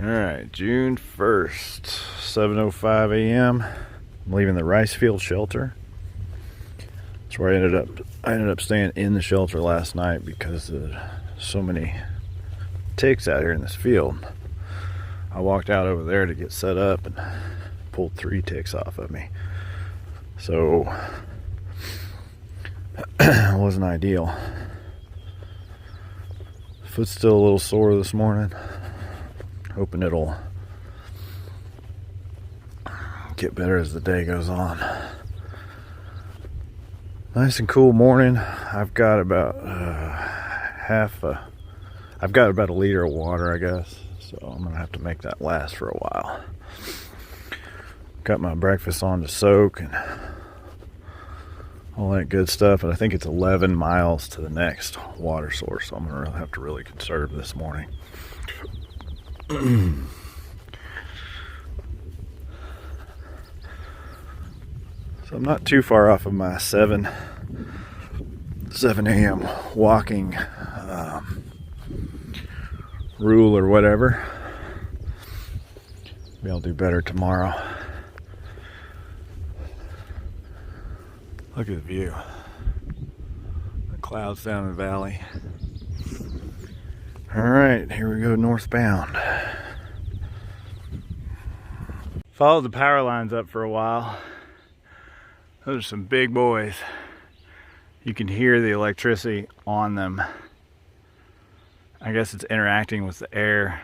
Alright, June 1st, 7:05 a.m. I'm leaving the rice field shelter. That's where I ended up staying in the shelter last night because there's so many ticks out here in this field. I walked out over there to get set up and pulled 3 ticks off of me. So it wasn't ideal. Foot's still a little sore this morning. Hoping it'll get better as the day goes on. Nice and cool morning. I've got about about a liter of water, I guess. So I'm gonna have to make that last for a while. Got my breakfast on to soak and all that good stuff. And I think it's 11 miles to the next water source. So I'm gonna have to really conserve this morning. So I'm not too far off of my 7 a.m. walking rule or whatever. Maybe I'll do better tomorrow. Look at the view. The clouds down the valley. Alright, here we go northbound. Followed the power lines up for a while. Those are some big boys. You can hear the electricity on them. I guess it's interacting with the air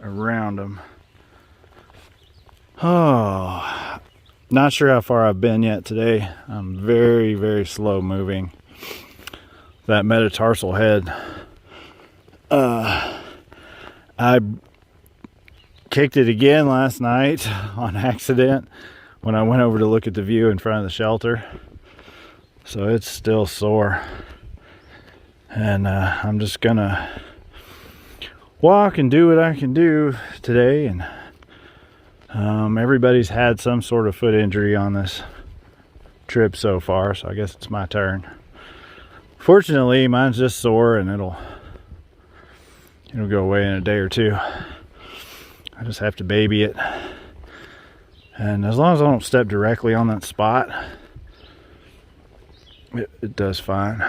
around them. Oh, not sure how far I've been yet today. I'm very, very slow moving. That metatarsal head. I kicked it again last night on accident when I went over to look at the view in front of the shelter. So it's still sore. And I'm just gonna walk and do what I can do today. And everybody's had some sort of foot injury on this trip so far, so I guess it's my turn. Fortunately, mine's just sore and it'll go away in a day or two. I just have to baby it. And as long as I don't step directly on that spot, it does fine.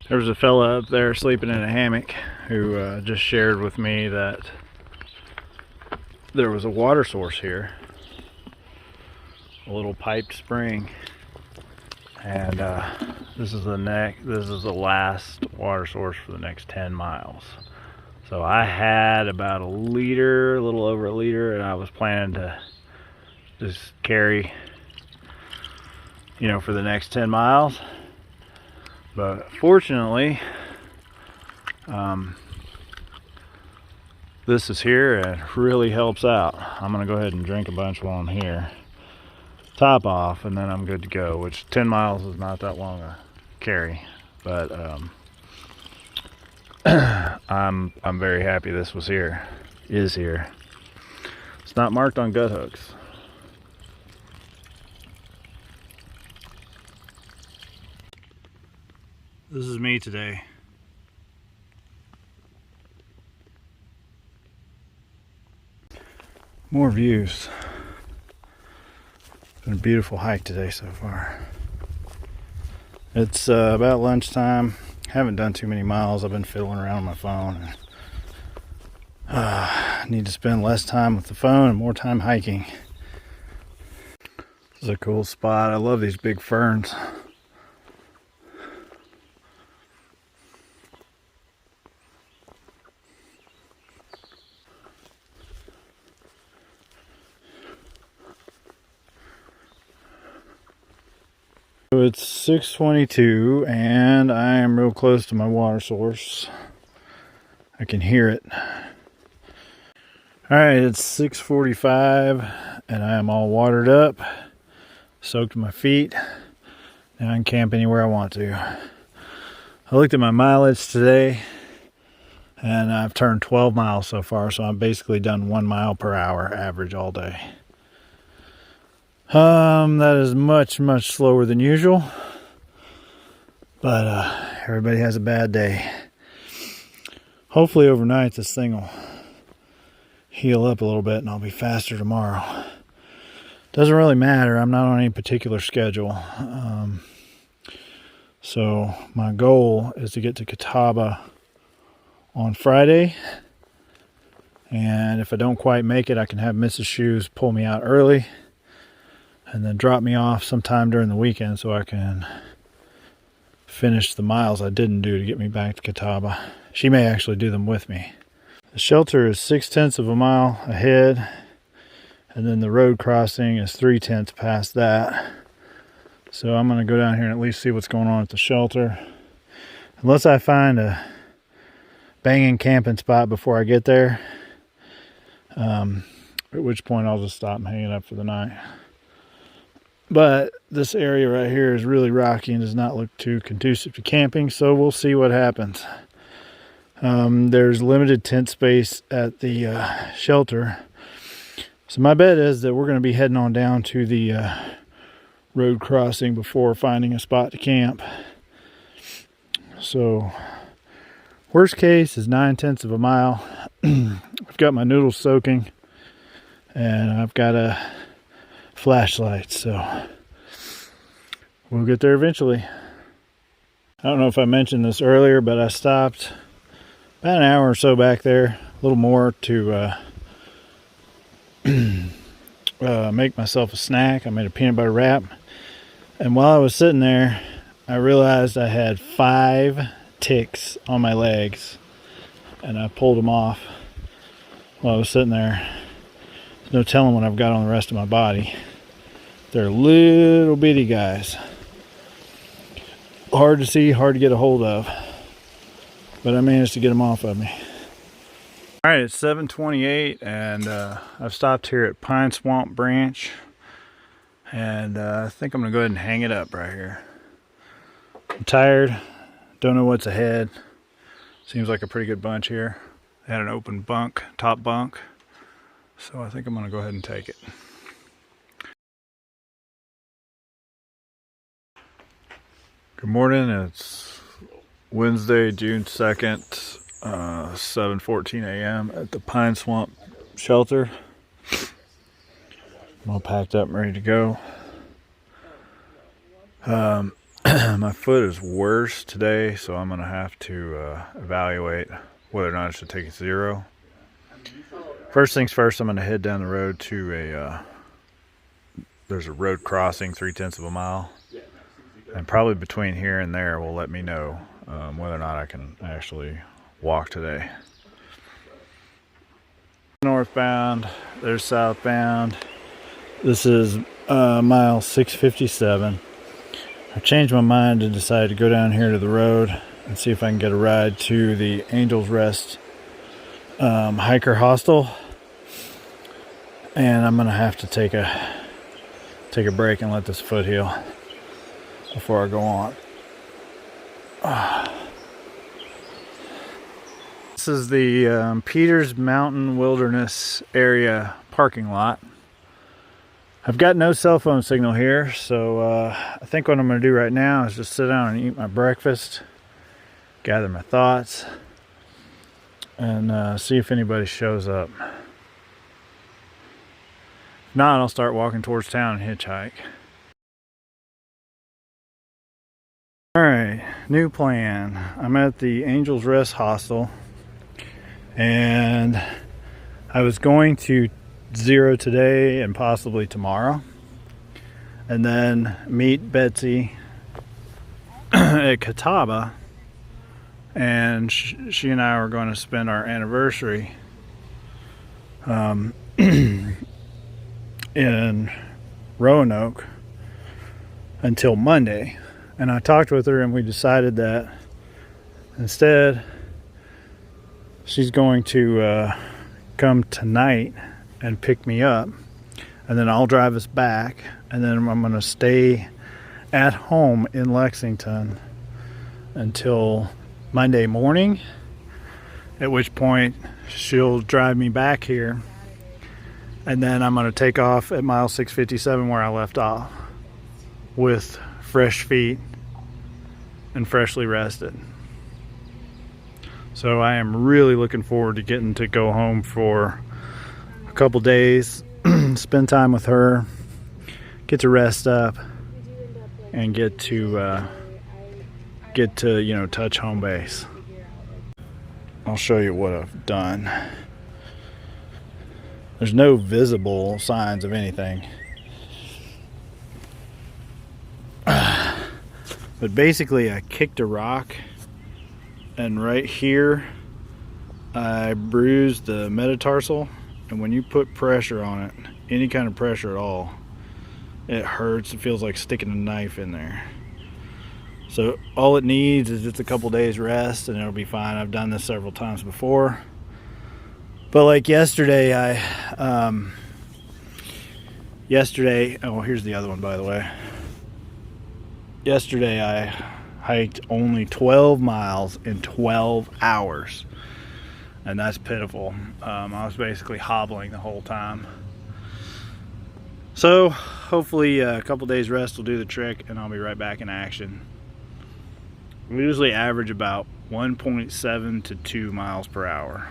There was a fella up there sleeping in a hammock who just shared with me that there was a water source here. A little piped spring. And this is the last water source for the next 10 miles. So I had about a little over a liter, and I was planning to just carry, for the next 10 miles. But fortunately, this is here and it really helps out. I'm gonna go ahead and drink a bunch while I'm here. Top off, and then I'm good to go, which 10 miles is not that long a carry, but I'm very happy this is here. It's not marked on gut hooks. This is me today. More views. Been a beautiful hike today so far. It's about lunchtime. Haven't done too many miles. I've been fiddling around on my phone. I need to spend less time with the phone and more time hiking. This is a cool spot. I love these big ferns. So it's 6:22 and I am real close to my water source. I can hear it. Alright, it's 6:45 and I am all watered up, soaked my feet. Now I can camp anywhere I want to. I looked at my mileage today and I've turned 12 miles so far, so I've basically done 1 mile per hour average all day. That is much, much slower than usual, but everybody has a bad day. hopefully overnight this thing will heal up a little bit and I'll be faster tomorrow. Doesn't really matter. I'm not on any particular schedule. So my goal is to get to Catawba on Friday. And if I don't quite make it, I can have Mrs. Shoes pull me out early and then drop me off sometime during the weekend so I can finish the miles I didn't do to get me back to Catawba. She may actually do them with me. The shelter is 0.6 of a mile ahead, and then the road crossing is 0.3 past that. So I'm going to go down here and at least see what's going on at the shelter. Unless I find a banging camping spot before I get there, at which point I'll just stop and hang it up for the night. But this area right here is really rocky and does not look too conducive to camping, so we'll see what happens. There's limited tent space at the shelter, so my bet is that we're going to be heading on down to the road crossing before finding a spot to camp. So worst case is 0.9 of a mile. I've got my noodles soaking and I've got a flashlight, so we'll get there eventually. I don't know if I mentioned this earlier, but I stopped about an hour or so back there, a little more, to make myself a snack. I made a peanut butter wrap, and while I was sitting there I realized I had 5 ticks on my legs, and I pulled them off while I was sitting there. There's no telling what I've got on the rest of my body. They're little bitty guys, hard to see, hard to get a hold of, but I managed to get them off of me. All right, it's 7:28, and I've stopped here at Pine Swamp Branch, and I think I'm gonna go ahead and hang it up right here. I'm tired, don't know what's ahead. Seems like a pretty good bunch here. They had an open bunk, top bunk, so I think I'm gonna go ahead and take it. Good morning, it's Wednesday, June 2nd, 7:14 a.m. at the Pine Swamp Shelter. I'm all packed up and ready to go. My foot is worse today, so I'm going to have to evaluate whether or not I should take a 0. First things first, I'm going to head down the road to there's a road crossing 0.3 of a mile. And probably between here and there will let me know whether or not I can actually walk today. Northbound, there's southbound. This is mile 657. I changed my mind and decided to go down here to the road and see if I can get a ride to the Angel's Rest hiker hostel. And I'm gonna have to take a break and let this foot heal before I go on. This is the Peters Mountain Wilderness area parking lot. I've got no cell phone signal here, so I think what I'm going to do right now is just sit down and eat my breakfast, gather my thoughts, and see if anybody shows up. If not, I'll start walking towards town and hitchhike. Alright, new plan. I'm at the Angel's Rest Hostel, and I was going to 0 today and possibly tomorrow, and then meet Betsy at Catawba, and she and I were going to spend our anniversary in Roanoke until Monday. And I talked with her and we decided that instead she's going to come tonight and pick me up, and then I'll drive us back, and then I'm going to stay at home in Lexington until Monday morning, at which point she'll drive me back here, and then I'm going to take off at mile 657 where I left off with fresh feet and freshly rested. So I am really looking forward to getting to go home for a couple days, spend time with her, get to rest up, and get to you know, touch home base. I'll show you what I've done. There's no visible signs of anything. But basically I kicked a rock, and right here I bruised the metatarsal, and when you put pressure on it, any kind of pressure at all, it hurts. It feels like sticking a knife in there. So all it needs is just a couple days rest and it'll be fine. I've done this several times before. But like yesterday, oh, here's the other one, by the way. Yesterday I hiked only 12 miles in 12 hours, and that's pitiful. I was basically hobbling the whole time. So hopefully a couple days rest will do the trick, and I'll be right back in action. We usually average about 1.7 to 2 miles per hour.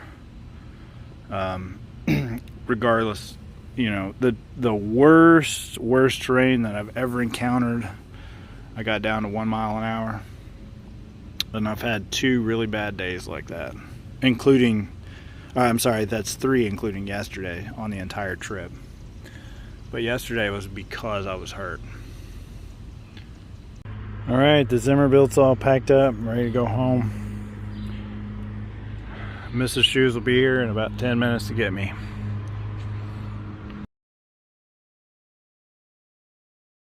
Regardless, you know, the worst terrain that I've ever encountered, I got down to 1 mile an hour. And I've had 2 really bad days like that, including, I'm sorry, that's 3 including yesterday on the entire trip. But yesterday was because I was hurt. All right, the Zimmer-Bilt's all packed up. I'm ready to go home. Mrs. Shoes will be here in about 10 minutes to get me.